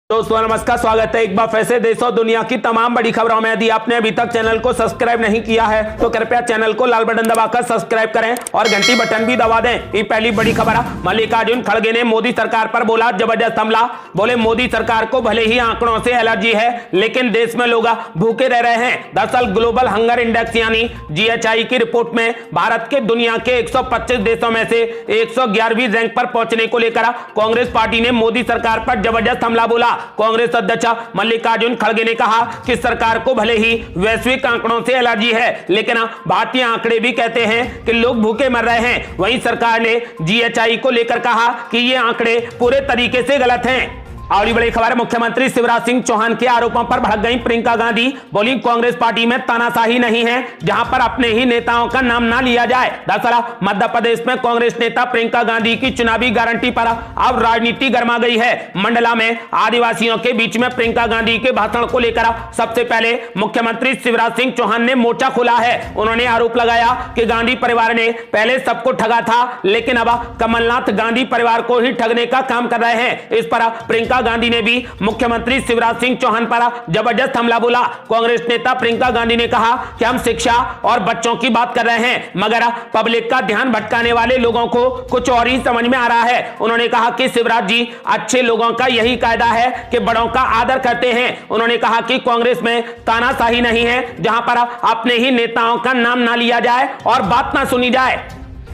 दोस्तों नमस्कार, स्वागत है एक बार फिर से देश और दुनिया की तमाम बड़ी खबरों में। यदि आपने अभी तक चैनल को सब्सक्राइब नहीं किया है तो कृपया चैनल को लाल बटन दबाकर सब्सक्राइब करें और घंटी बटन भी दबा दें। ये पहली बड़ी खबर है। मल्लिकार्जुन खड़गे ने मोदी सरकार पर बोला जबरदस्त हमला। बोले मोदी सरकार को भले ही आंकड़ों से एलर्जी है लेकिन देश में लोग भूखे रह रहे हैं। दरअसल ग्लोबल हंगर इंडेक्स यानी GHI की रिपोर्ट में भारत के दुनिया के 125 देशों में से 111वीं रैंक पर पहुंचने को लेकर कांग्रेस पार्टी ने मोदी सरकार पर जबरदस्त हमला बोला। कांग्रेस अध्यक्ष मल्लिकार्जुन खड़गे ने कहा कि सरकार को भले ही वैश्विक आंकड़ों से एलर्जी है लेकिन भारतीय आंकड़े भी कहते हैं कि लोग भूखे मर रहे हैं। वहीं सरकार ने GHI को लेकर कहा कि ये आंकड़े पूरे तरीके से गलत हैं। और बड़ी खबर, मुख्यमंत्री शिवराज सिंह चौहान के आरोपों पर भड़क गई प्रियंका गांधी। बोली कांग्रेस पार्टी में तानाशाही नहीं है जहां पर अपने ही नेताओं का नाम ना लिया जाए। दरअसल मध्य प्रदेश में कांग्रेस नेता प्रियंका गांधी की चुनावी गारंटी पर अब राजनीति गर्मा गई है। मंडला में आदिवासियों के बीच में प्रियंका गांधी के भाषण को लेकर सबसे पहले मुख्यमंत्री शिवराज सिंह चौहान ने मोर्चा खोला है। उन्होंने आरोप लगाया कि गांधी परिवार ने पहले सबको ठगा था लेकिन अब कमलनाथ गांधी परिवार को ही ठगने का काम कर रहे हैं। इस पर प्रियंका गांधी ने भी मुख्यमंत्री शिवराज सिंह चौहान पर जबरदस्त हमला बोला। कांग्रेस नेता प्रियंका गांधी ने कहा कि हम शिक्षा और बच्चों की बात कर रहे हैं मगर पब्लिक का ध्यान भटकाने वाले लोगों को कुछ और ही समझ में आ रहा है। उन्होंने कहा कि शिवराज जी अच्छे लोगों का यही कायदा है कि बड़ों का आदर करते हैं। उन्होंने कहा कि कांग्रेस में तानाशाही नहीं है जहां पर अपने ही नेताओं का नाम ना लिया जाए और बात ना सुनी जाए।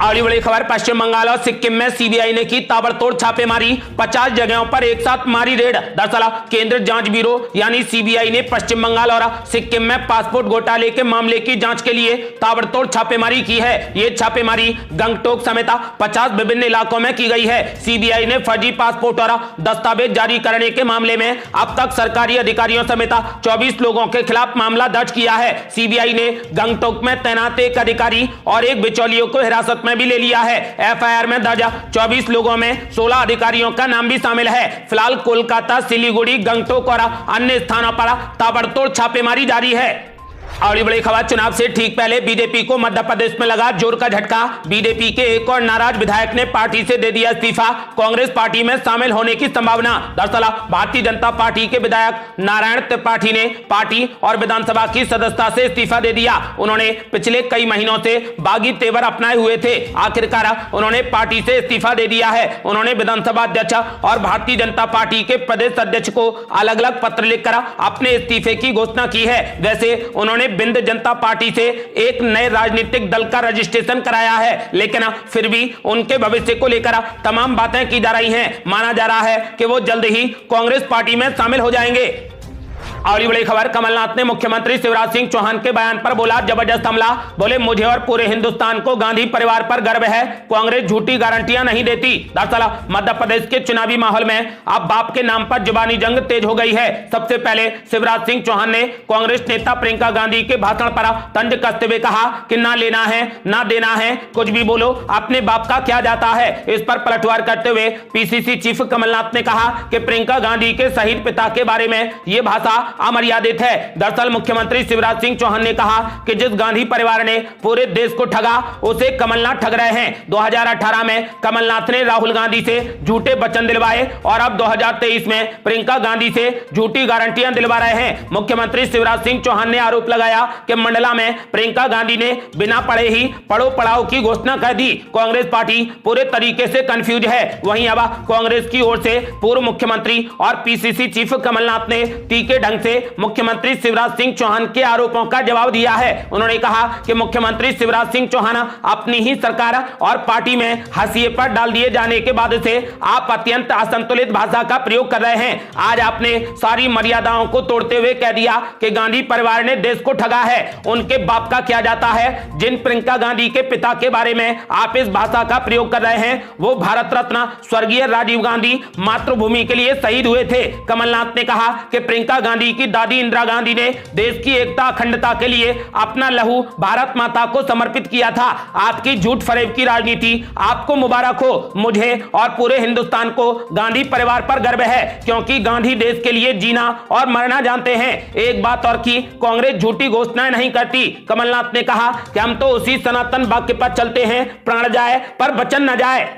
अगली बड़ी खबर, पश्चिम बंगाल और सिक्किम में CBI ने की ताबड़तोड़ छापेमारी। 50 जगहों पर एक साथ मारी रेड। दरअसल केंद्र जांच ब्यूरो यानी CBI ने पश्चिम बंगाल और सिक्किम में पासपोर्ट घोटाले के मामले की जांच के लिए ताबड़तोड़ छापेमारी की है। ये छापेमारी गंगटोक समेत 50 विभिन्न इलाकों में की गई है। CBI ने फर्जी पासपोर्ट और दस्तावेज जारी करने के मामले में अब तक सरकारी अधिकारियों समेत 24 लोगों के खिलाफ मामला दर्ज किया है। CBI ने गंगटोक में तैनात एक अधिकारी और एक बिचौलियों को हिरासत में भी ले लिया है। FIR में दर्ज 24 लोगों में 16 अधिकारियों का नाम भी शामिल है। फिलहाल कोलकाता, सिलीगुड़ी, गंगटोक और अन्य स्थानों पर ताबड़तोड़ छापेमारी जारी है। अगली बड़ी खबर, चुनाव से ठीक पहले बीजेपी को मध्य प्रदेश में लगा जोर का झटका। बीजेपी के एक और नाराज विधायक ने पार्टी से दे दिया इस्तीफा। कांग्रेस पार्टी में शामिल होने की संभावना। दरअसल भारतीय जनता पार्टी के विधायक नारायण त्रिपाठी ने पार्टी और विधानसभा की सदस्यता से इस्तीफा दे दिया। उन्होंने पिछले कई महीनों से बागी तेवर अपनाए हुए थे। आखिरकार उन्होंने पार्टी से इस्तीफा दे दिया है। उन्होंने विधानसभा अध्यक्ष और भारतीय जनता पार्टी के प्रदेश अध्यक्ष को अलग अलग पत्र लिखकर अपने इस्तीफे की घोषणा की है। वैसे उन्होंने बिंद जनता पार्टी से एक नए राजनीतिक दल का रजिस्ट्रेशन कराया है लेकिन फिर भी उनके भविष्य को लेकर तमाम बातें की जा रही हैं। माना जा रहा है कि वो जल्द ही कांग्रेस पार्टी में शामिल हो जाएंगे। अगली बड़ी खबर, कमलनाथ ने मुख्यमंत्री शिवराज सिंह चौहान के बयान पर बोला जबरदस्त हमला। बोले मुझे और पूरे हिंदुस्तान को गांधी परिवार पर गर्व है। कांग्रेस झूठी गारंटियां नहीं देती। दरअसल मध्य प्रदेश के चुनावी माहौल में अब बाप के नाम पर जुबानी जंग तेज हो गई है। सबसे पहले शिवराज सिंह चौहान ने कांग्रेस नेता प्रियंका गांधी के भाषण पर तंज कसते हुए कहा कि ना लेना है ना देना है, कुछ भी बोलो, अपने बाप का क्या जाता है। इस पर पलटवार करते हुए PCC चीफ कमलनाथ ने कहा कि प्रियंका गांधी के शहीद पिता के बारे में यह भाषा अमर्यादित है। दरअसल मुख्यमंत्री शिवराज सिंह चौहान ने कहा कि जिस गांधी परिवार ने पूरे देश को ठगा उसे कमलनाथ ठग रहे हैं। 2018 में कमलनाथ ने राहुल गांधी से झूठे वचन दिलवाए और अब 2023 में प्रियंका गांधी से झूठी गारंटियां दिलवा रहे हैं। मुख्यमंत्री शिवराज सिंह चौहान ने आरोप लगाया कि मंडला में प्रियंका गांधी ने बिना पढ़े ही पढ़ो पढ़ाओ की घोषणा कर दी। कांग्रेस पार्टी पूरे तरीके से कंफ्यूज है। वहीं अब कांग्रेस की ओर से पूर्व मुख्यमंत्री और PCC चीफ कमलनाथ ने तीखे ढंग से मुख्यमंत्री शिवराज सिंह चौहान के आरोपों का जवाब दिया है। उन्होंने कहा कि मुख्यमंत्री शिवराज सिंह चौहान अपनी ही सरकार और पार्टी में हाशिए पर डाल दिए जाने के बाद से आप अत्यंत असंतुलित भाषा का प्रयोग कर रहे हैं। आज आपने सारी मर्यादाओं को तोड़ते हुए कह दिया कि गांधी परिवार ने देश को ठगा है। उनके बाप का क्या जाता है। जिन प्रियंका गांधी के पिता के बारे में आप इस भाषा का प्रयोग कर रहे हैं वो भारत रत्न स्वर्गीय राजीव गांधी मातृभूमि के लिए शहीद हुए थे। कमलनाथ ने कहा कि प्रियंका गांधी की दादी इंदिरा गांधी ने देश की एकता अखंडता के लिए अपना लहू भारत माता को समर्पित किया था। आपकी झूठ फरेब की राजनीति आपको मुबारक हो। मुझे और पूरे हिंदुस्तान को गांधी परिवार पर गर्व है क्योंकि गांधी देश के लिए जीना और मरना जानते हैं। एक बात और की कांग्रेस झूठी घोषणाएं नहीं करती। कमलनाथ ने कहा कि हम तो उसी सनातन वाक्य पर चलते हैं, प्राण जाए पर वचन न जाए।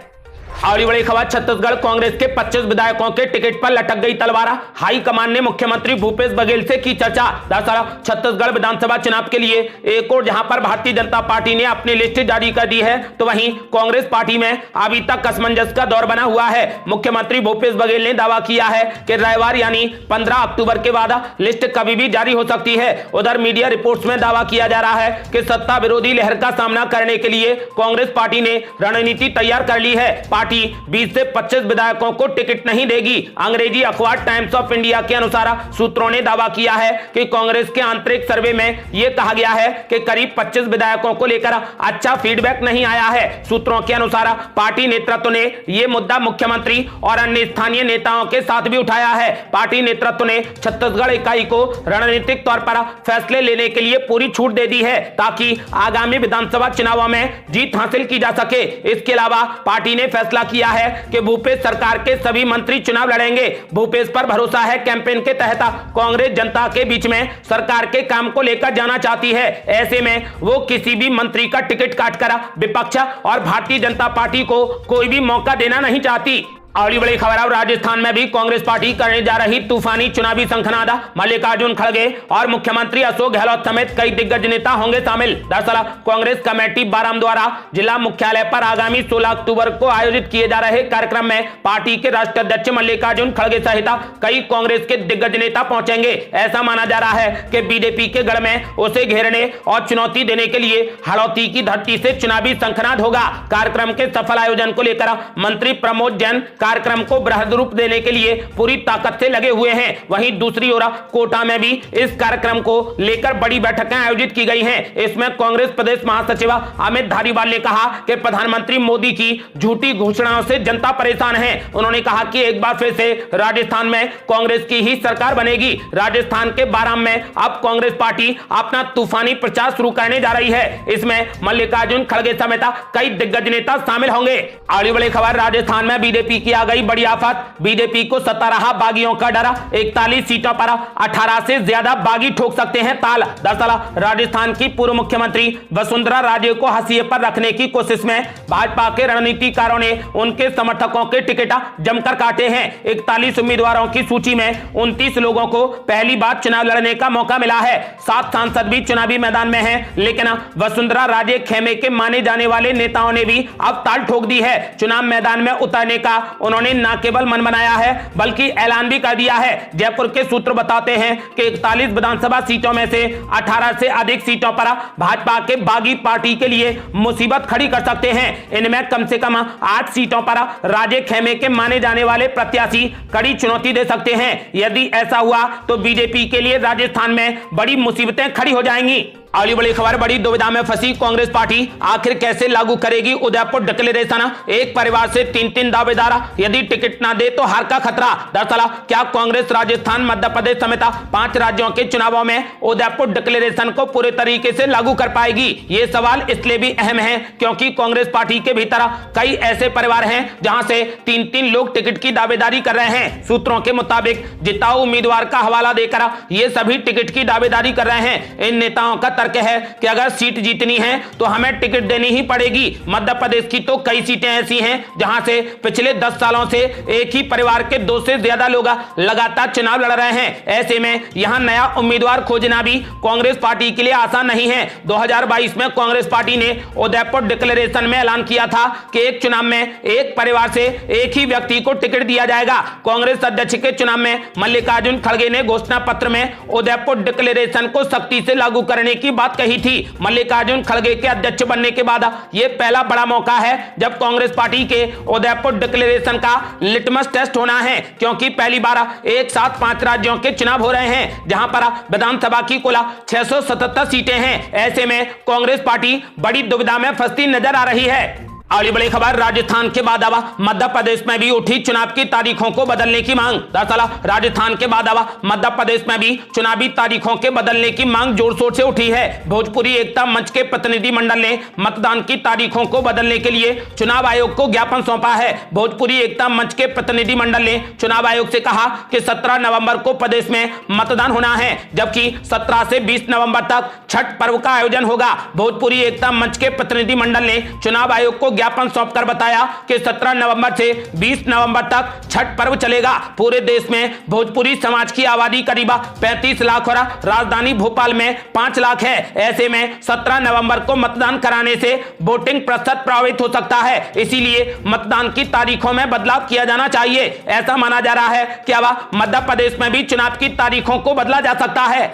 और बड़ी खबर, छत्तीसगढ़ कांग्रेस के 25 विधायकों के टिकट पर लटक गई तलवार। हाईकमान ने मुख्यमंत्री भूपेश बघेल से की चर्चा। दरअसल छत्तीसगढ़ विधानसभा चुनाव के लिए एक और जहां पर भारतीय जनता पार्टी ने अपनी लिस्ट जारी कर दी है, तो वहीं कांग्रेस पार्टी में अभी तक असमंजस का दौर बना हुआ है। मुख्यमंत्री भूपेश बघेल ने दावा किया है कि रविवार यानी 15 अक्टूबर के बाद लिस्ट कभी भी जारी हो सकती है। उधर मीडिया रिपोर्ट्स में दावा किया जा रहा है कि सत्ता विरोधी लहर का सामना करने के लिए कांग्रेस पार्टी ने रणनीति तैयार कर ली है। पार्टी 20 से 25 विधायकों को टिकट नहीं देगी। अंग्रेजी अखबार टाइम्स ऑफ इंडिया के अनुसार सूत्रों ने दावा किया है कि कांग्रेस के आंतरिक सर्वे में यह कहा गया है कि करीब 25 विधायकों को लेकर अच्छा फीडबैक नहीं आया है। सूत्रों के अनुसार पार्टी नेतृत्व ने यह मुद्दा मुख्यमंत्री और अन्य स्थानीय नेताओं के साथ भी उठाया है। पार्टी नेतृत्व ने छत्तीसगढ़ इकाई को रणनीतिक तौर पर फैसले लेने के लिए पूरी छूट दे दी है ताकि आगामी विधानसभा चुनावों में जीत हासिल की जा सके। इसके अलावा पार्टी ने फैसला किया है कि भूपेश सरकार के सभी मंत्री चुनाव लड़ेंगे। भूपेश पर भरोसा है कैंपेन के तहत कांग्रेस जनता के बीच में सरकार के काम को लेकर जाना चाहती है। ऐसे में वो किसी भी मंत्री का टिकट काटकर विपक्ष और भारतीय जनता पार्टी को कोई भी मौका देना नहीं चाहती। और बड़ी खबर, अब राजस्थान में भी कांग्रेस पार्टी करने जा रही तूफानी चुनावी शंखनाद। मल्लिकार्जुन खड़गे और मुख्यमंत्री अशोक गहलोत समेत कई दिग्गज नेता होंगे शामिल। दरअसल कांग्रेस कमेटी बाराम द्वारा जिला मुख्यालय पर आगामी 16 अक्टूबर को आयोजित किए जा रहे कार्यक्रम में पार्टी के राष्ट्रीय अध्यक्ष मल्लिकार्जुन खड़गे सहित कई कांग्रेस के दिग्गज नेता पहुंचेंगे। ऐसा माना जा रहा है कि बीजेपी के गढ़ में उसे घेरने और चुनौती देने के लिए हड़ौती की धरती से चुनावी शंखनाद होगा। कार्यक्रम के सफल आयोजन को लेकर मंत्री प्रमोद जैन कार्यक्रम को बृहद रूप देने के लिए पूरी ताकत से लगे हुए हैं। वहीं दूसरी ओर कोटा में भी इस कार्यक्रम को लेकर बड़ी बैठकें आयोजित की गई हैं। इसमें कांग्रेस प्रदेश महासचिव अमित धारीवाल ने कहा कि प्रधानमंत्री मोदी की झूठी घोषणाओं से जनता परेशान है। उन्होंने कहा कि एक बार फिर से राजस्थान में कांग्रेस की ही सरकार बनेगी। राजस्थान के बाराम में अब कांग्रेस पार्टी अपना तूफानी प्रचार शुरू करने जा रही है। इसमें मल्लिकार्जुन खड़गे समेत कई दिग्गज नेता शामिल होंगे। आगे बड़ी खबर, राजस्थान में बीजेपी की आ गई बड़ी आफत। बीजेपी को 17 बागियों का डर। 41 सीटों पर 18 से ज्यादा बागी ठोक सकते हैं ताल। दरअसल राजस्थान की पूर्व मुख्यमंत्री वसुंधरा राजे को हाशिए पर रखने की कोशिश में भाजपा के रणनीतिकारों ने उनके समर्थकों के टिकट जमकर काटे हैं। 41 उम्मीदवारों की सूची में 29 लोगों को पहली बार चुनाव लड़ने का मौका मिला है। 7 सांसद भी चुनावी मैदान में हैं, लेकिन वसुंधरा राजे खेमे के माने जाने वाले नेताओं ने भी अब ताल ठोक दी है। चुनाव मैदान में उतरने का उन्होंने न केवल मन बनाया है बल्कि ऐलान भी कर दिया है। जयपुर के सूत्र बताते हैं कि 41 विधानसभा सीटों में से 18 से अधिक सीटों पर भाजपा के बागी पार्टी के लिए मुसीबत खड़ी कर सकते हैं। इनमें कम से कम 8 सीटों पर राजे खेमे के माने जाने वाले प्रत्याशी कड़ी चुनौती दे सकते हैं। यदि ऐसा हुआ तो बीजेपी के लिए राजस्थान में बड़ी मुसीबतें खड़ी हो जाएंगी। अगली बड़ी खबर, बड़ी दुविधा में फंसी कांग्रेस पार्टी आखिर कैसे लागू करेगी उदयपुर डिक्लेरेशन। एक परिवार से 3 दावेदार, यदि टिकट ना दे तो हार का खतरा। दरअसल क्या कांग्रेस राजस्थान, मध्य प्रदेश समेत 5 राज्यों के चुनावों में उदयपुर डिक्लेरेशन को पूरे तरीके से लागू कर पाएगी? ये सवाल इसलिए भी अहम है क्योंकि कांग्रेस पार्टी के भीतर कई ऐसे परिवार हैं जहां से 3 लोग टिकट की दावेदारी कर रहे हैं। सूत्रों के मुताबिक जिताऊ उम्मीदवार का हवाला देकर ये सभी टिकट की दावेदारी कर रहे हैं। इन नेताओं का तर्क है कि अगर सीट जीतनी है तो हमें टिकट देनी ही पड़ेगी। मध्य प्रदेश की तो कई सीटें ऐसी हैं जहां से पिछले 10 सालों से एक ही परिवार के 2 से ज्यादा लोग लगातार चुनाव लड़ रहे हैं। ऐसे में यहां नया उम्मीदवार खोजना भी कांग्रेस पार्टी के लिए आसान नहीं है। 2022 में कांग्रेस पार्टी ने उदयपुर डिक्लेरेशन में ऐलान किया था कि एक चुनाव में एक परिवार से एक ही व्यक्ति को टिकट दिया जाएगा। कांग्रेस अध्यक्ष के चुनाव में मल्लिकार्जुन खड़गे ने घोषणा पत्र में उदयपुर डिक्लेरेशन को सख्ती से लागू करने की बात कही थी। मल्लिकार्जुन खड़गे के अध्यक्ष बनने के बाद यह पहला बड़ा मौका है जब कांग्रेस पार्टी के उदयपुर डिक्लेरेशन का लिटमस टेस्ट होना है, क्योंकि पहली बार एक साथ 5 राज्यों के चुनाव हो रहे हैं जहां पर विधानसभा की कुल 677 सीटें हैं। ऐसे में कांग्रेस पार्टी बड़ी दुविधा में फंसती नजर आ रही है। अगली बड़ी खबर, राजस्थान के बाद अब मध्य प्रदेश में भी उठी चुनाव की तारीखों को बदलने की मांग। दरअसल राजस्थान के बाद अब मध्य प्रदेश में भी चुनावी तारीखों के बदलने की मांग जोर शोर से उठी है। भोजपुरी एकता मंच के प्रतिनिधि मंडल ने मतदान की तारीखों को बदलने के लिए चुनाव आयोग को ज्ञापन सौंपा है। भोजपुरी एकता मंच के प्रतिनिधि मंडल ने चुनाव आयोग से कहा कि 17 नवंबर को प्रदेश में मतदान होना है, जबकि 17 से 20 नवंबर तक छठ पर्व का आयोजन होगा। भोजपुरी एकता मंच के प्रतिनिधि मंडल ने चुनाव आयोग को ज्ञापन सौंपकर बताया कि 17 नवंबर से 20 नवंबर तक छठ पर्व चलेगा। पूरे देश में भोजपुरी समाज की आबादी करीब 35 लाख और राजधानी भोपाल में 5 लाख है। ऐसे में 17 नवंबर को मतदान कराने से वोटिंग प्रतिशत प्रभावित हो सकता है। इसीलिए मतदान की तारीखों में बदलाव किया जाना चाहिए। ऐसा माना जा रहा है कि अब मध्य प्रदेश में भी चुनाव की तारीखों को बदला जा सकता है।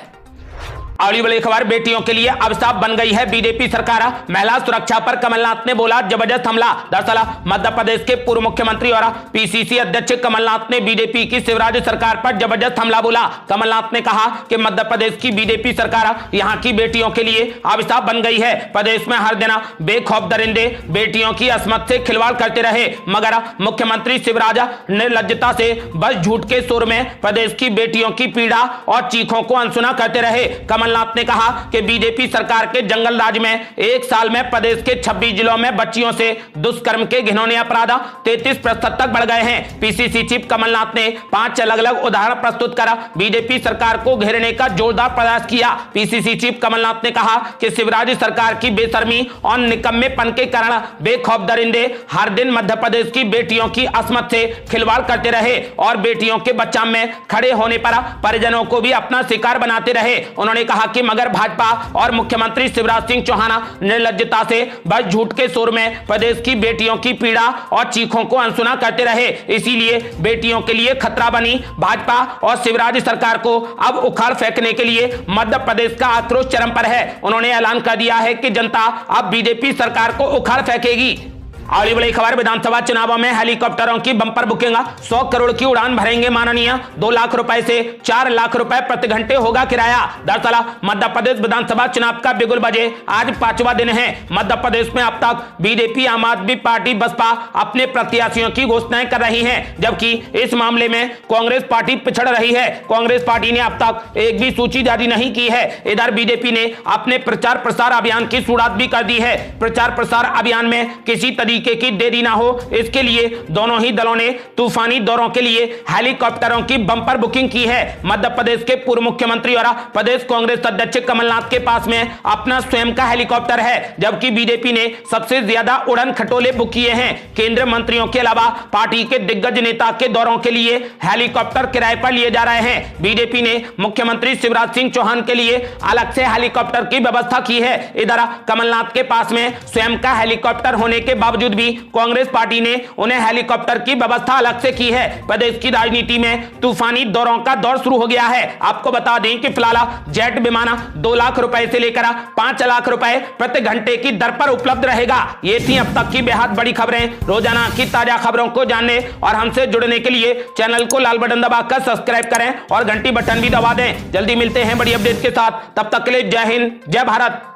अगली बड़ी खबर, बेटियों के लिए अभिशाप बन गई है बीजेपी सरकार। महिला सुरक्षा पर कमलनाथ ने बोला जबरदस्त हमला। दरअसल मध्य प्रदेश के पूर्व मुख्यमंत्री और पीसीसी अध्यक्ष कमलनाथ ने बीजेपी की शिवराज सरकार पर जबरदस्त हमला बोला। कमलनाथ ने कहा कि मध्य प्रदेश की बीजेपी सरकार यहां की बेटियों के लिए अभिशाप बन गई है। प्रदेश में हर दिन बेखौफ दरिंदे बेटियों की असमत से खिलवाड़ करते रहे, मगर मुख्यमंत्री शिवराज निर्लज्जता से बस झूठ के सुर में प्रदेश की बेटियों की पीड़ा और चीखों को अनसुना करते रहे। कमलनाथ ने कहा कि बीजेपी सरकार के जंगल राज में एक साल में प्रदेश के 26 जिलों में बच्चियों से दुष्कर्म के घिनौने अपराध 33% तक बढ़ गए हैं। पीसीसी चीफ कमलनाथ ने 5 अलग-अलग उदाहरण प्रस्तुत कर बीजेपी सरकार को घेरने का जोरदार प्रयास किया। पीसीसी चीफ कमलनाथ ने कहा कि शिवराज सरकार की बेशर्मी और निकम्मेपन के कारण बेखौफ दरिंदे हर दिन मध्य प्रदेश की बेटियों की असमत से खिलवाड़ करते रहे और बेटियों के बचाव में खड़े होने पर परिजनों को भी अपना शिकार बनाते रहे। उन्होंने कहा कि मगर भाजपा और मुख्यमंत्री शिवराज सिंह चौहान निर्लज्जता से बस झूठ के सुर में प्रदेश की बेटियों की पीड़ा और चीखों को अनसुना करते रहे। इसीलिए बेटियों के लिए खतरा बनी भाजपा और शिवराज सरकार को अब उखाड़ फेंकने के लिए मध्य प्रदेश का आक्रोश चरम पर है। उन्होंने ऐलान कर दिया है कि जनता अब बीजेपी सरकार को उखाड़ फेंकेगी। अगली बड़ी खबर, विधानसभा चुनावों में हेलीकॉप्टरों की बंपर बुकिंग। 100 करोड़ की उड़ान भरेंगे माननीय। 2 लाख रुपए से 4 लाख रुपए प्रति घंटे होगा किराया। दरअसल मध्य प्रदेश विधानसभा चुनाव का बिगुल बजे आज 5वां दिन है। मध्य प्रदेश में अब तक बीजेपी, आम आदमी पार्टी, बसपा अपने प्रत्याशियों की घोषणाएं कर रही है, जबकि इस मामले में कांग्रेस पार्टी पिछड़ रही है। कांग्रेस पार्टी ने अब तक एक भी सूची जारी नहीं की है। इधर बीजेपी ने अपने प्रचार प्रसार अभियान की शुरुआत भी कर दी है। प्रचार प्रसार अभियान में किसी तरीके की देरी ना हो, इसके लिए दोनों ही दलों ने तूफानी दौरों के लिए हेलीकॉप्टरों की बंपर बुकिंग की है। मध्य प्रदेश के पूर्व मुख्यमंत्री और प्रदेश कांग्रेस अध्यक्ष कमलनाथ के पास में अपना स्वयं का हेलीकॉप्टर है, जबकि बीजेपी ने सबसे ज्यादा उड़न खटोले बुक किए हैं। केंद्रीय मंत्रियों के अलावा पार्टी के दिग्गज नेता के दौरों के लिए हेलीकॉप्टर किराए पर लिए जा रहे हैं। बीजेपी ने मुख्यमंत्री शिवराज सिंह चौहान के लिए अलग से हेलीकॉप्टर की व्यवस्था की है। इधर कमलनाथ के पास में स्वयं का हेलीकॉप्टर होने के बावजूद भी कांग्रेस पार्टी ने उन्हें हेलीकॉप्टर की व्यवस्था अलग से की है। प्रदेश की राजनीति में तूफानी दौरों का दौर शुरू हो गया है। आपको बता दें कि फिलहाल जेट विमान 2 लाख रुपए से लेकर 5 लाख रुपए प्रति घंटे की दर पर उपलब्ध रहेगा। ये थी अब तक की बेहद बड़ी खबरें। रोजाना की ताजा खबरों को जानने और हमसे जुड़ने के लिए चैनल को लाल बटन दबाकर सब्सक्राइब करें और घंटी बटन भी दबा दें। जल्दी मिलते हैं बड़ी अपडेट के साथ, तब तक के लिए जय हिंद, जय भारत।